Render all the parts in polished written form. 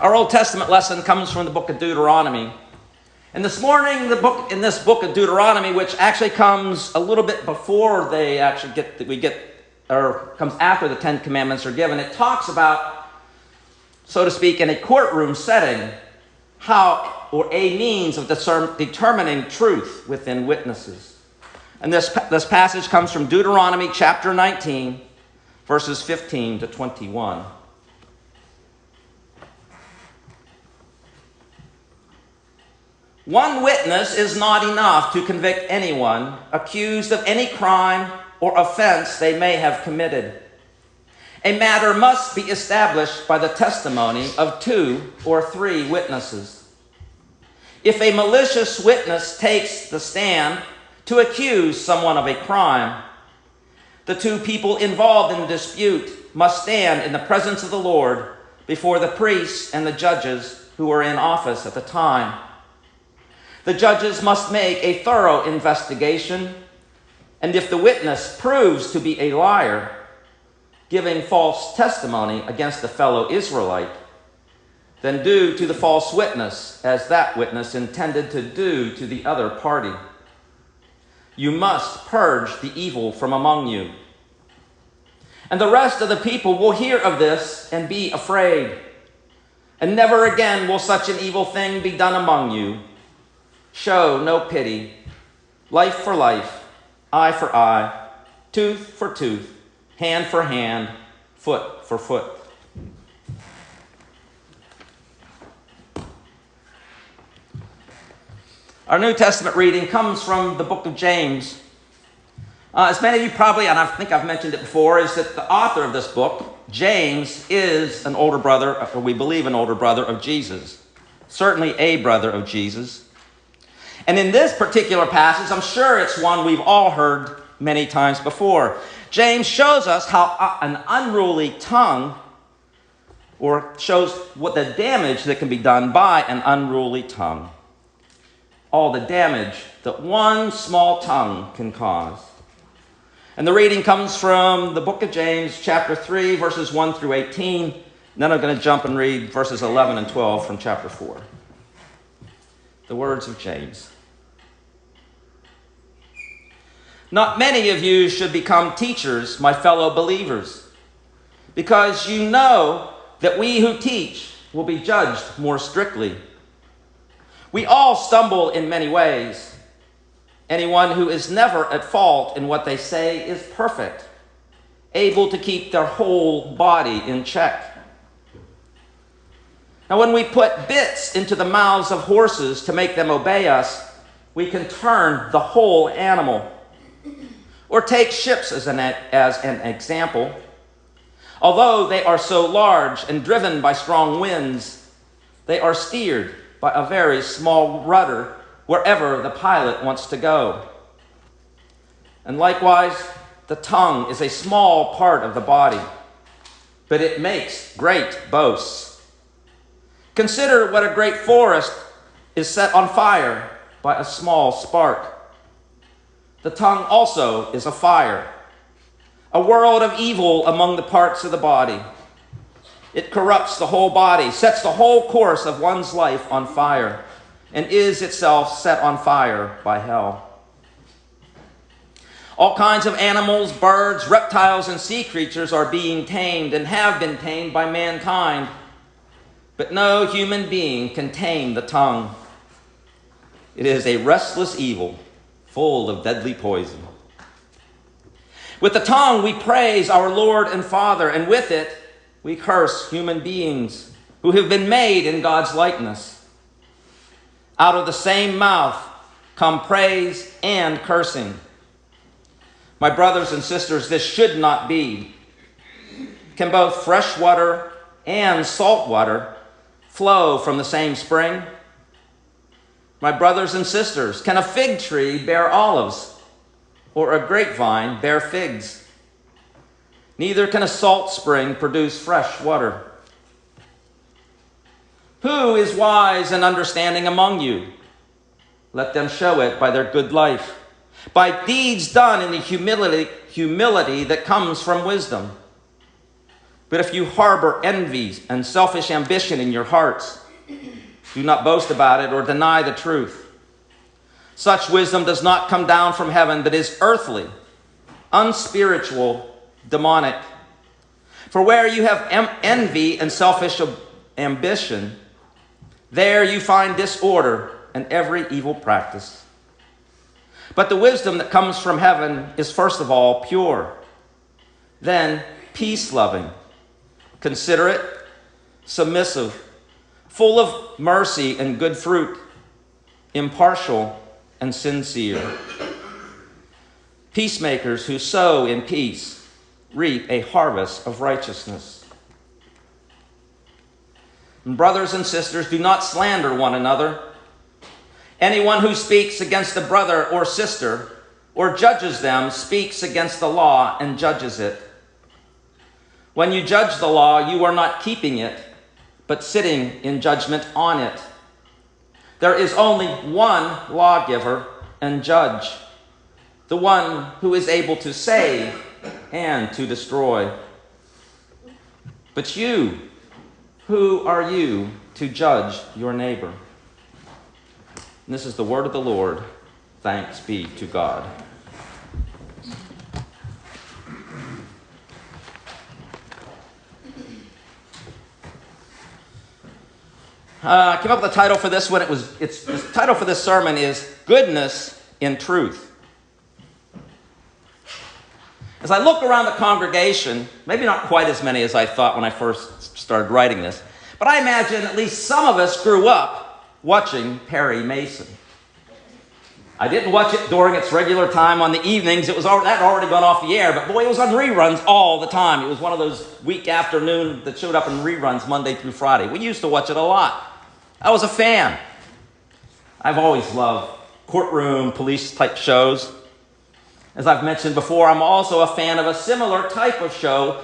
Our Old Testament lesson comes from the book of Deuteronomy. And this morning, in this book of Deuteronomy, which actually comes a little bit before comes after the Ten Commandments are given, it talks about, so to speak, in a courtroom setting, how or a means of determining truth within witnesses. And this passage comes from Deuteronomy chapter 19, verses 15 to 21. One witness is not enough to convict anyone accused of any crime or offense they may have committed. A matter must be established by the testimony of 2 or 3 witnesses. If a malicious witness takes the stand to accuse someone of a crime, the 2 people involved in the dispute must stand in the presence of the Lord before the priests and the judges who were in office at the time. The judges must make a thorough investigation, and if the witness proves to be a liar, giving false testimony against a fellow Israelite, then do to the false witness as that witness intended to do to the other party. You must purge the evil from among you. And the rest of the people will hear of this and be afraid, and never again will such an evil thing be done among you. Show no pity, life for life, eye for eye, tooth for tooth, hand for hand, foot for foot. Our New Testament reading comes from the book of James. As many of you probably, and I think I've mentioned it before, is that the author of this book, James, is an older brother, or we believe an older brother of Jesus. Certainly a brother of Jesus. And in this particular passage, I'm sure it's one we've all heard many times before. James shows us how an unruly tongue, or shows what the damage that can be done by an unruly tongue. All the damage that one small tongue can cause. And the reading comes from the book of James, chapter 3, verses 1 through 18. And then I'm going to jump and read verses 11 and 12 from chapter 4. The words of James. Not many of you should become teachers, my fellow believers, because you know that we who teach will be judged more strictly. We all stumble in many ways. Anyone who is never at fault in what they say is perfect, able to keep their whole body in check. Now, when we put bits into the mouths of horses to make them obey us, we can turn the whole animal. Or take ships as an example. Although they are so large and driven by strong winds, they are steered by a very small rudder wherever the pilot wants to go. And likewise, the tongue is a small part of the body, but it makes great boasts. Consider what a great forest is set on fire by a small spark. The tongue also is a fire, a world of evil among the parts of the body. It corrupts the whole body, sets the whole course of one's life on fire, and is itself set on fire by hell. All kinds of animals, birds, reptiles, and sea creatures are being tamed and have been tamed by mankind, but no human being can tame the tongue. It is a restless evil, full of deadly poison. With the tongue we praise our Lord and Father, and with it we curse human beings who have been made in God's likeness. Out of the same mouth come praise and cursing. My brothers and sisters, this should not be. Can both fresh water and salt water flow from the same spring? My brothers and sisters, can a fig tree bear olives, or a grapevine bear figs? Neither can a salt spring produce fresh water. Who is wise and understanding among you? Let them show it by their good life, by deeds done in the humility that comes from wisdom. But if you harbor envy and selfish ambition in your hearts, do not boast about it or deny the truth. Such wisdom does not come down from heaven, but is earthly, unspiritual, demonic. For where you have envy and selfish ambition, there you find disorder and every evil practice. But the wisdom that comes from heaven is first of all pure, then peace-loving, considerate, submissive, full of mercy and good fruit, impartial and sincere. Peacemakers who sow in peace reap a harvest of righteousness. And brothers and sisters, do not slander one another. Anyone who speaks against a brother or sister or judges them speaks against the law and judges it. When you judge the law, you are not keeping it, but sitting in judgment on it. There is only one lawgiver and judge, the one who is able to save and to destroy. But you, who are you to judge your neighbor? And this is the word of the Lord. Thanks be to God. I came up with a title for this one. The title for this sermon is Goodness in Truth. As I look around the congregation, maybe not quite as many as I thought when I first started writing this, but I imagine at least some of us grew up watching Perry Mason. I didn't watch it during its regular time on the evenings. That had already gone off the air, but boy, it was on reruns all the time. It was one of those week afternoon that showed up in reruns Monday through Friday. We used to watch it a lot. I was a fan. I've always loved courtroom, police-type shows. As I've mentioned before, I'm also a fan of a similar type of show,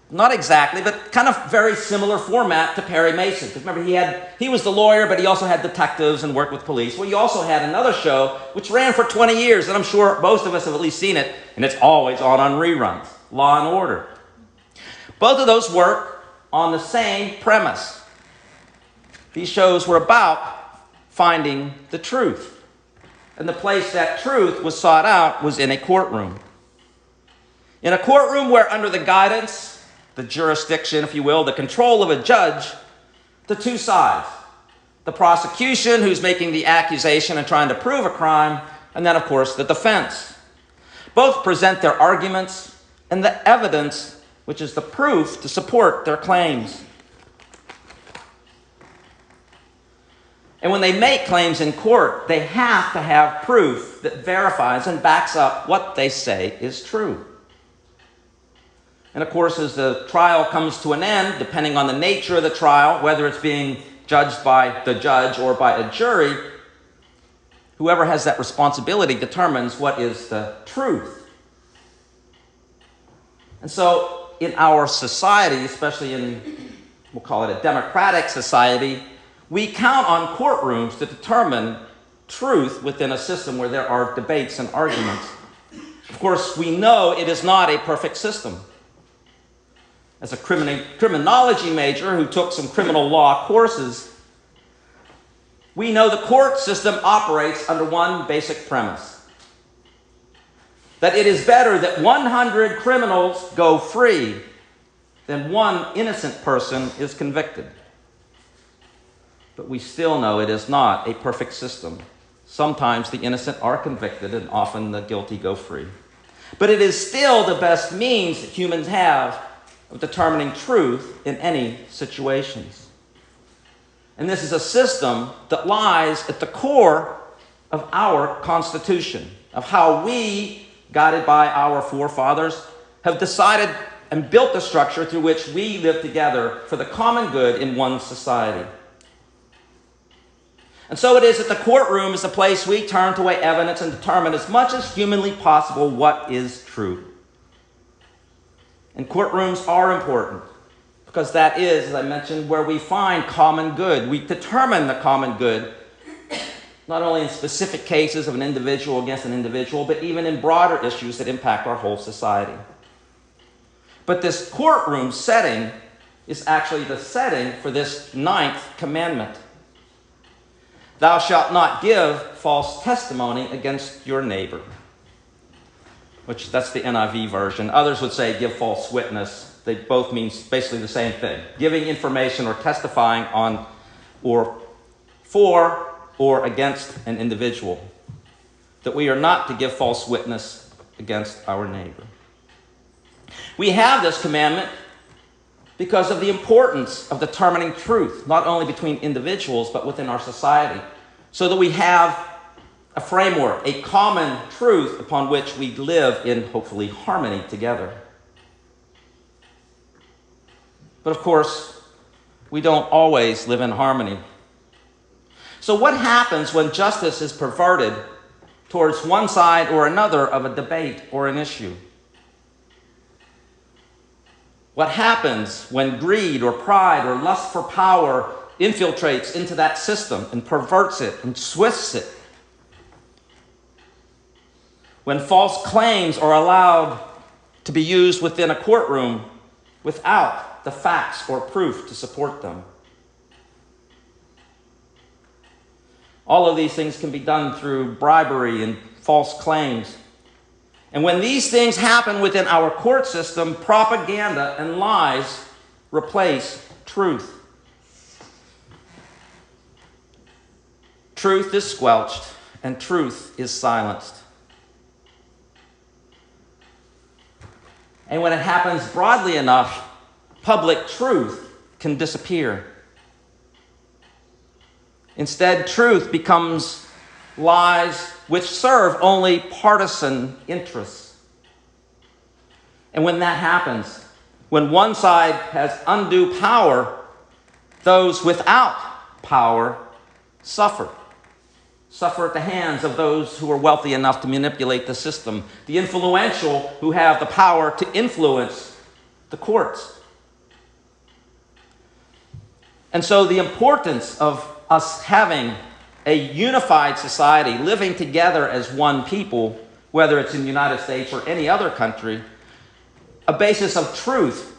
not exactly, but kind of very similar format to Perry Mason. Because remember, he was the lawyer, but he also had detectives and worked with police. Well, he also had another show which ran for 20 years, and I'm sure most of us have at least seen it, and it's always on reruns, Law and Order. Both of those work on the same premise. These shows were about finding the truth. And the place that truth was sought out was in a courtroom. In a courtroom where, under the guidance, the jurisdiction, if you will, the control of a judge, the two sides, the prosecution who's making the accusation and trying to prove a crime, and then, of course, the defense. Both present their arguments and the evidence, which is the proof to support their claims. And when they make claims in court, they have to have proof that verifies and backs up what they say is true. And of course, as the trial comes to an end, depending on the nature of the trial, whether it's being judged by the judge or by a jury, whoever has that responsibility determines what is the truth. And so in our society, especially in, we'll call it a democratic society, we count on courtrooms to determine truth within a system where there are debates and arguments. Of course, we know it is not a perfect system. As a criminology major who took some criminal law courses, we know the court system operates under one basic premise: that it is better that 100 criminals go free than one innocent person is convicted. But we still know it is not a perfect system. Sometimes the innocent are convicted and often the guilty go free. But it is still the best means that humans have of determining truth in any situations. And this is a system that lies at the core of our Constitution, of how we, guided by our forefathers, have decided and built the structure through which we live together for the common good in one society. And so it is that the courtroom is the place we turn to weigh evidence and determine as much as humanly possible what is true. And courtrooms are important because that is, as I mentioned, where we find common good. We determine the common good, not only in specific cases of an individual against an individual, but even in broader issues that impact our whole society. But this courtroom setting is actually the setting for this 9th commandment. Thou shalt not give false testimony against your neighbor. Which, that's the NIV version. Others would say give false witness. They both mean basically the same thing. Giving information or testifying on or for or against an individual. That we are not to give false witness against our neighbor. We have this commandment because of the importance of determining truth, not only between individuals, but within our society, so that we have a framework, a common truth upon which we live in, hopefully, harmony together. But of course, we don't always live in harmony. So what happens when justice is perverted towards one side or another of a debate or an issue? What happens when greed or pride or lust for power infiltrates into that system and perverts it and twists it? When false claims are allowed to be used within a courtroom without the facts or proof to support them? All of these things can be done through bribery and false claims. And when these things happen within our court system, propaganda and lies replace truth. Truth is squelched and truth is silenced. And when it happens broadly enough, public truth can disappear. Instead, truth becomes lies which serve only partisan interests. And when that happens, when one side has undue power, those without power suffer. Suffer at the hands of those who are wealthy enough to manipulate the system, the influential who have the power to influence the courts. And so the importance of us having a unified society, living together as one people, whether it's in the United States or any other country, a basis of truth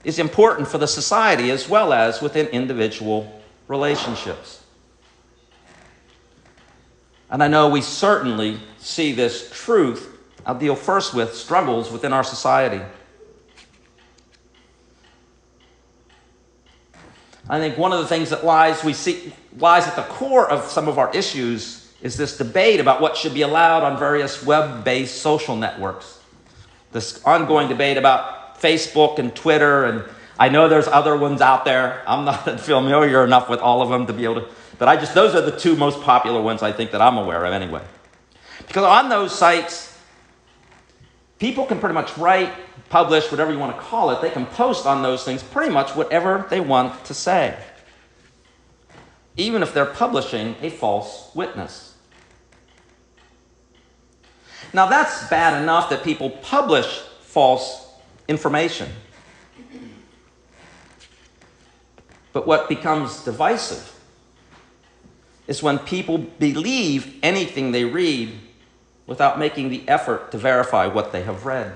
is important for the society as well as within individual relationships. And I know we certainly see this truth. I'll deal first with struggles within our society. I think one of the things that lies at the core of some of our issues is this debate about what should be allowed on various web-based social networks. This ongoing debate about Facebook and Twitter, and I know there's other ones out there. I'm not familiar enough with all of them to be able to, but those are the two most popular ones I think that I'm aware of anyway. Because on those sites, people can pretty much write, publish, whatever you want to call it. They can post on those things pretty much whatever they want to say, even if they're publishing a false witness. Now that's bad enough that people publish false information. But what becomes divisive is when people believe anything they read without making the effort to verify what they have read.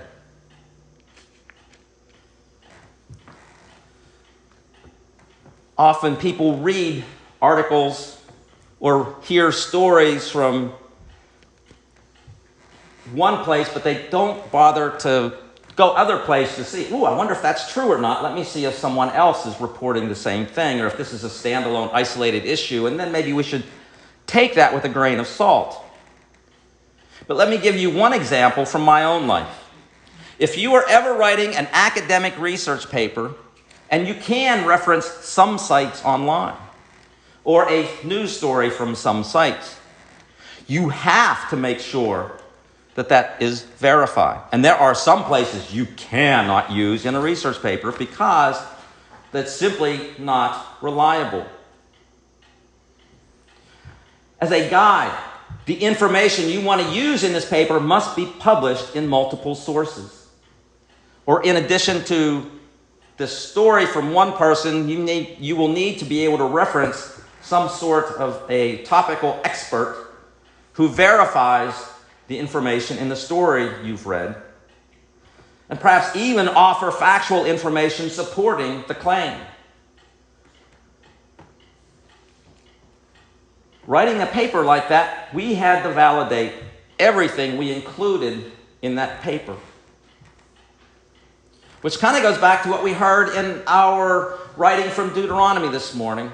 Often people read articles or hear stories from one place, but they don't bother to go other places to see, I wonder if that's true or not. Let me see if someone else is reporting the same thing, or if this is a standalone, isolated issue, and then maybe we should take that with a grain of salt. But let me give you one example from my own life. If you are ever writing an academic research paper, and you can reference some sites online, or a news story from some sites, you have to make sure that that is verified. And there are some places you cannot use in a research paper because that's simply not reliable. As a guide, the information you want to use in this paper must be published in multiple sources. Or in addition to the story from one person, you will need to be able to reference some sort of a topical expert who verifies the information in the story you've read. and perhaps even offer factual information supporting the claim. Writing a paper like that, we had to validate everything we included in that paper. Which kind of goes back to what we heard in our writing from Deuteronomy this morning,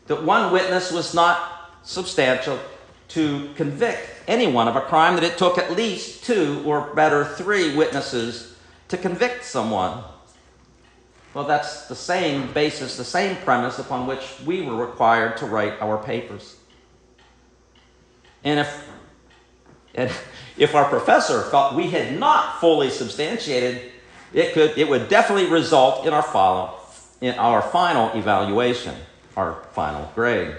that one witness was not substantial to convict anyone of a crime, that it took at least 2 or better 3 witnesses to convict someone. Well, that's the same basis, the same premise upon which we were required to write our papers. And if our professor felt we had not fully substantiated, it would definitely result in our final evaluation, our final grade.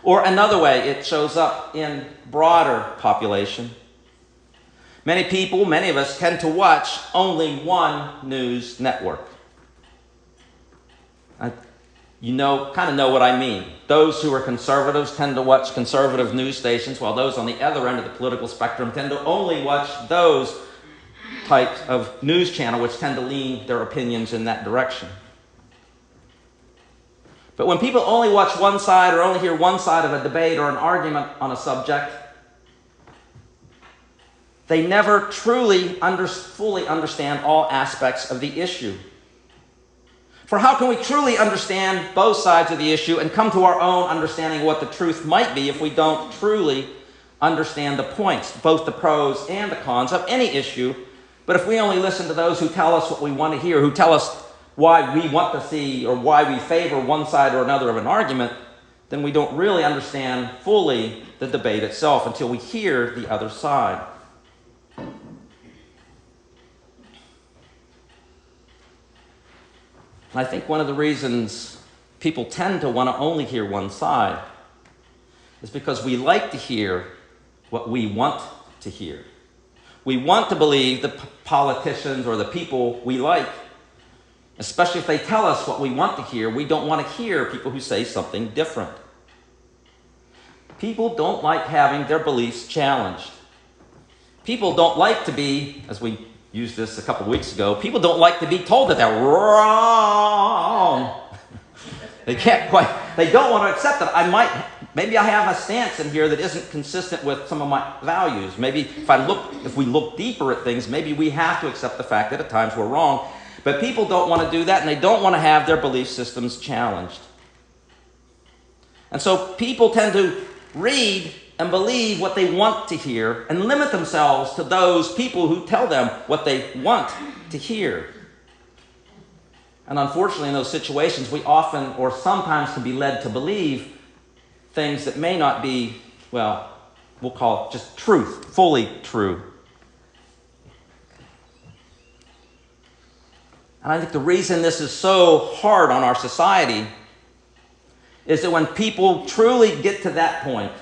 Or another way it shows up in broader population. Many people, many of us, tend to watch only one news network. You kind of know what I mean. Those who are conservatives tend to watch conservative news stations, while those on the other end of the political spectrum tend to only watch those types of news channel which tend to lean their opinions in that direction. But when people only watch one side or only hear one side of a debate or an argument on a subject, they never truly fully understand all aspects of the issue. For how can we truly understand both sides of the issue and come to our own understanding of what the truth might be if we don't truly understand the points, both the pros and the cons of any issue? But if we only listen to those who tell us what we want to hear, who tell us why we want to see or why we favor one side or another of an argument, then we don't really understand fully the debate itself until we hear the other side. And I think one of the reasons people tend to want to only hear one side is because we like to hear what we want to hear. We want to believe the politicians or the people we like, especially if they tell us what we want to hear. We don't want to hear people who say something different. People don't like having their beliefs challenged. People don't like to be, as we used this a couple of weeks ago, people don't like to be told that they're wrong. They don't want to accept that. Maybe I have a stance in here that isn't consistent with some of my values. Maybe if we look deeper at things, maybe we have to accept the fact that at times we're wrong. But people don't want to do that, and they don't want to have their belief systems challenged. And so people tend to read and believe what they want to hear and limit themselves to those people who tell them what they want to hear. And unfortunately, in those situations, we often or sometimes can be led to believe things that may not be, we'll call it just truth, fully true. And I think the reason this is so hard on our society is that when people truly get to that point,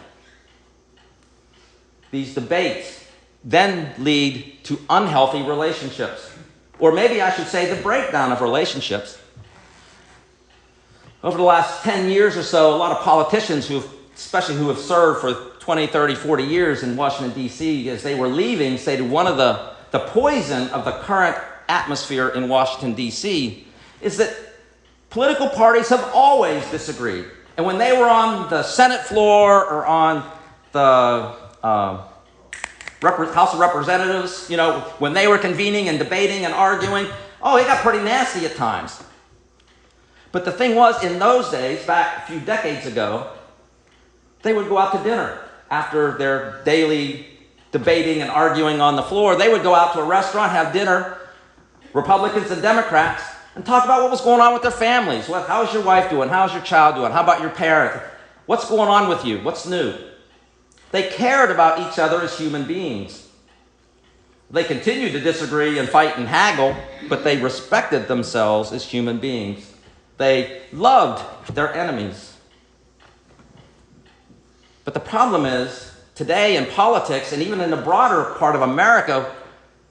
these debates then lead to unhealthy relationships. Or maybe I should say the breakdown of relationships. Over the last 10 years or so, a lot of politicians especially who have served for 20, 30, 40 years in Washington, D.C., as they were leaving, stated one of the poison of the current atmosphere in Washington, D.C. is that political parties have always disagreed. And when they were on the Senate floor or on the House of Representatives, when they were convening and debating and arguing, it got pretty nasty at times. But the thing was, in those days, back a few decades ago, they would go out to dinner after their daily debating and arguing on the floor. They would go out to a restaurant, have dinner, Republicans and Democrats, and talk about what was going on with their families. How's your wife doing? How's your child doing? How about your parent? What's going on with you? What's new? They cared about each other as human beings. They continued to disagree and fight and haggle, but they respected themselves as human beings. They loved their enemies. But the problem is, today in politics, and even in the broader part of America,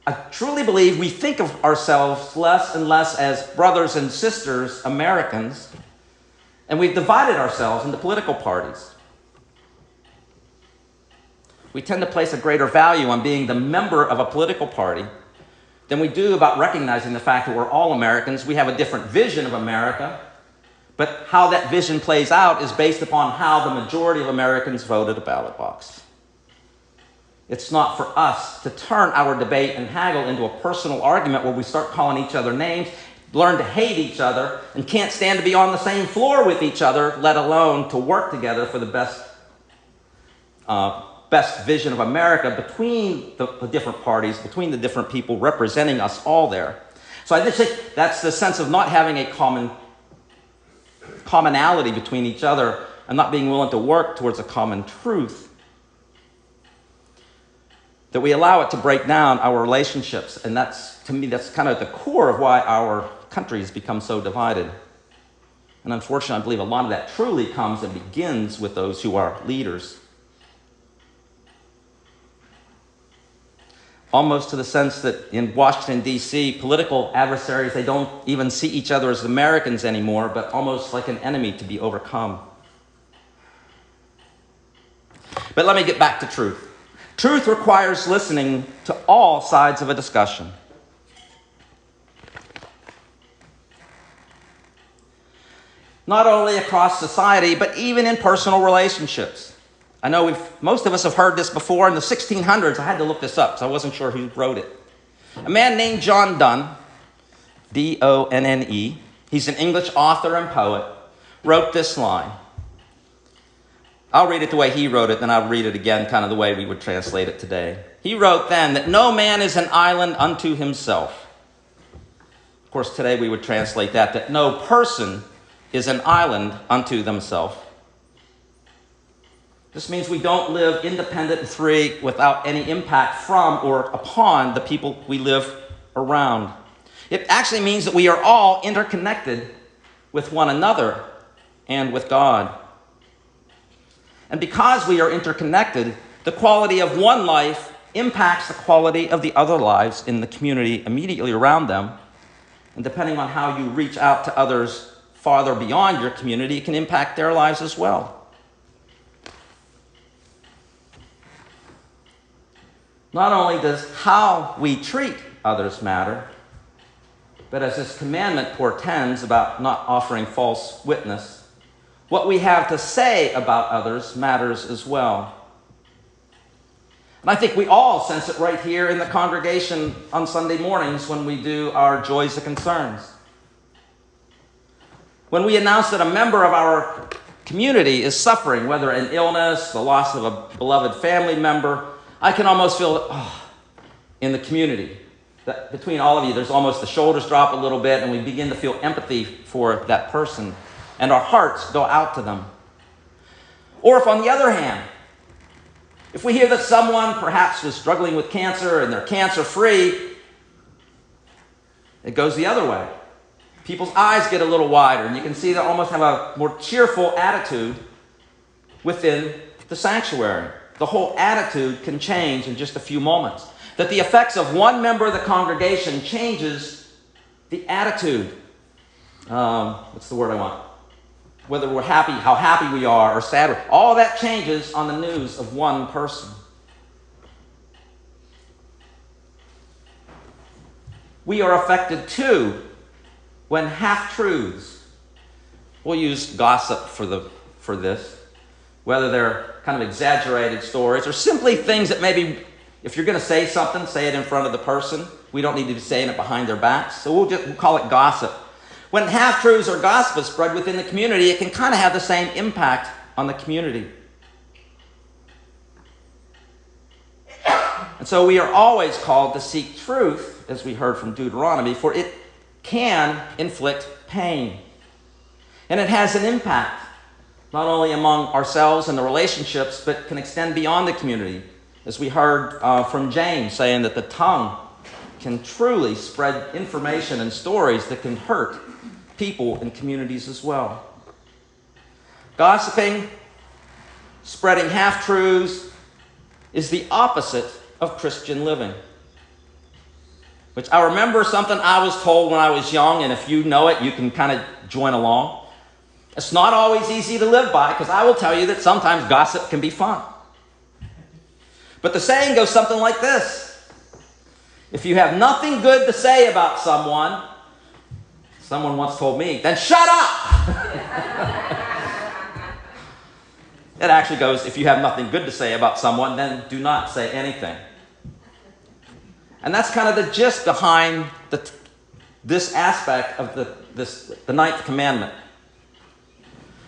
I truly believe we think of ourselves less and less as brothers and sisters Americans, and we've divided ourselves into political parties. We tend to place a greater value on being the member of a political party than we do about recognizing the fact that we're all Americans. We have a different vision of America, but how that vision plays out is based upon how the majority of Americans vote at a ballot box. It's not for us to turn our debate and haggle into a personal argument where we start calling each other names, learn to hate each other, and can't stand to be on the same floor with each other, let alone to work together for the best vision of America between the different parties, between the different people representing us all there. So I just think that's the sense of not having a commonality between each other and not being willing to work towards a common truth, that we allow it to break down our relationships. And that's, to me, that's kind of the core of why our country has become so divided. And unfortunately, I believe a lot of that truly comes and begins with those who are leaders. Almost to the sense that in Washington, D.C., political adversaries, they don't even see each other as Americans anymore, but almost like an enemy to be overcome. But let me get back to truth. Truth requires listening to all sides of a discussion. Not only across society, but even in personal relationships. I know most of us have heard this before. In the 1600s, I had to look this up, so I wasn't sure who wrote it. A man named John Donne, D-O-N-N-E, he's an English author and poet, wrote this line. I'll read it the way he wrote it, then I'll read it again kind of the way we would translate it today. He wrote then that no man is an island unto himself. Of course, today we would translate that no person is an island unto themselves. This means we don't live independent and free without any impact from or upon the people we live around. It actually means that we are all interconnected with one another and with God. And because we are interconnected, the quality of one life impacts the quality of the other lives in the community immediately around them. And depending on how you reach out to others farther beyond your community, it can impact their lives as well. Not only does how we treat others matter, but as this commandment portends about not offering false witness, what we have to say about others matters as well. And I think we all sense it right here in the congregation on Sunday mornings when we do our joys and concerns. When we announce that a member of our community is suffering, whether an illness, the loss of a beloved family member, I can almost feel in the community that between all of you, there's almost the shoulders drop a little bit and we begin to feel empathy for that person. And our hearts go out to them. Or if, on the other hand, if we hear that someone perhaps was struggling with cancer and they're cancer-free, it goes the other way. People's eyes get a little wider, and you can see they almost have a more cheerful attitude within the sanctuary. The whole attitude can change in just a few moments. That the effects of one member of the congregation changes the attitude. What's the word I want? Whether we're happy, how happy we are, or sad, all that changes on the news of one person. We are affected too when half-truths, we'll use gossip for this, whether they're kind of exaggerated stories or simply things that maybe, if you're going to say something, say it in front of the person. We don't need to be saying it behind their backs, so we'll call it gossip. When half-truths or gossip is spread within the community, it can kind of have the same impact on the community. And so we are always called to seek truth, as we heard from Deuteronomy, for it can inflict pain. And it has an impact, not only among ourselves and the relationships, but can extend beyond the community. As we heard from James saying that the tongue can truly spread information and stories that can hurt people and communities as well. Gossiping, spreading half-truths, is the opposite of Christian living. Which I remember something I was told when I was young, and if you know it, you can kind of join along. It's not always easy to live by, because I will tell you that sometimes gossip can be fun. But the saying goes something like this: if you have nothing good to say about someone once told me, then shut up! It actually goes, if you have nothing good to say about someone, then do not say anything. And that's kind of the gist behind this aspect of the ninth commandment,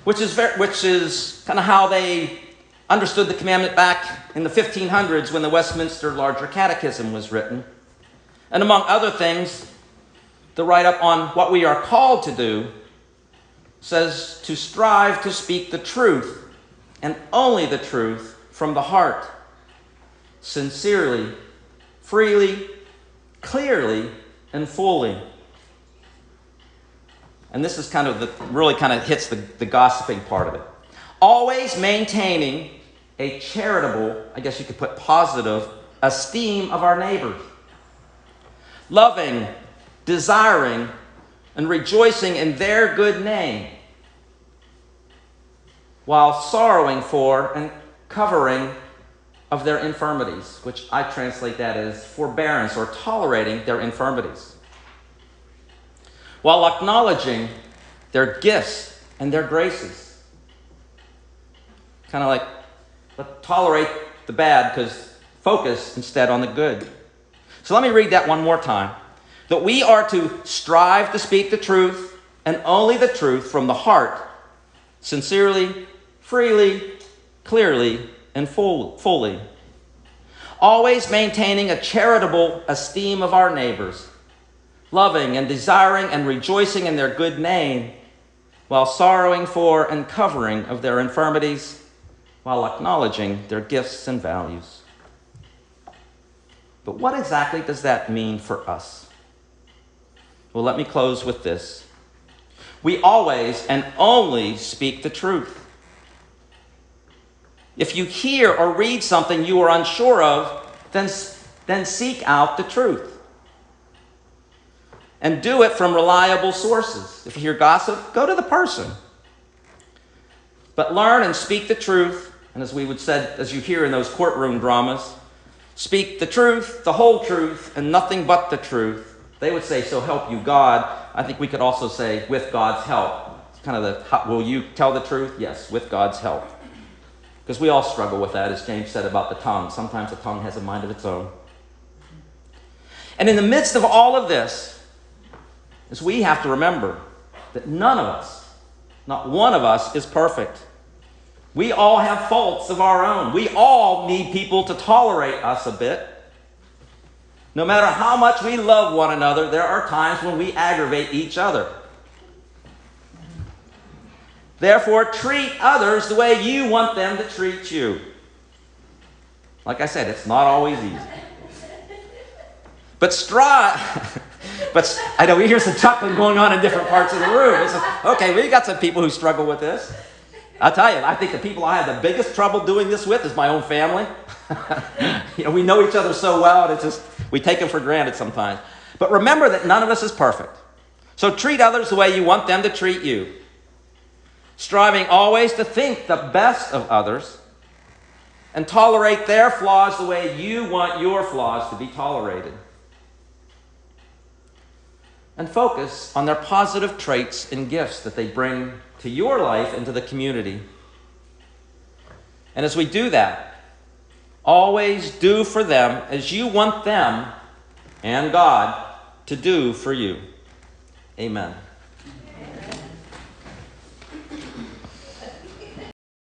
which is kind of how they understood the commandment back in the 1500s when the Westminster Larger Catechism was written. And among other things, the write-up on what we are called to do says to strive to speak the truth, and only the truth, from the heart, sincerely, freely, clearly, and fully. And this is really hits the gossiping part of it. Always maintaining a charitable, I guess you could put positive, esteem of our neighbors. Loving, desiring, and rejoicing in their good name, while sorrowing for and covering of their infirmities, which I translate that as forbearance or tolerating their infirmities, while acknowledging their gifts and their graces. Kind of like, let's tolerate the bad, because focus instead on the good. So let me read that one more time. That we are to strive to speak the truth, and only the truth, from the heart, sincerely, freely, clearly, and fully. Always maintaining a charitable esteem of our neighbors, loving and desiring and rejoicing in their good name, while sorrowing for and covering of their infirmities, while acknowledging their gifts and values. But what exactly does that mean for us? Well, let me close with this. We always and only speak the truth. If you hear or read something you are unsure of, then seek out the truth. And do it from reliable sources. If you hear gossip, go to the person. But learn and speak the truth, and as you hear in those courtroom dramas, speak the truth, the whole truth, and nothing but the truth. They would say, so help you God. I think we could also say, with God's help. It's kind of will you tell the truth? Yes, with God's help. Because we all struggle with that, as James said about the tongue. Sometimes the tongue has a mind of its own. And in the midst of all of this, is we have to remember that none of us, not one of us, is perfect. We all have faults of our own. We all need people to tolerate us a bit. No matter how much we love one another, there are times when we aggravate each other. Therefore, treat others the way you want them to treat you. Like I said, it's not always easy. But I know we hear some chuckling going on in different parts of the room. Okay, we got some people who struggle with this. I'll tell you, I think the people I have the biggest trouble doing this with is my own family. We know each other so well, and it's just, we take them for granted sometimes. But remember that none of us is perfect. So treat others the way you want them to treat you. Striving always to think the best of others, and tolerate their flaws the way you want your flaws to be tolerated. And focus on their positive traits and gifts that they bring to your life and to the community. And as we do that, always do for them as you want them and God to do for you. Amen.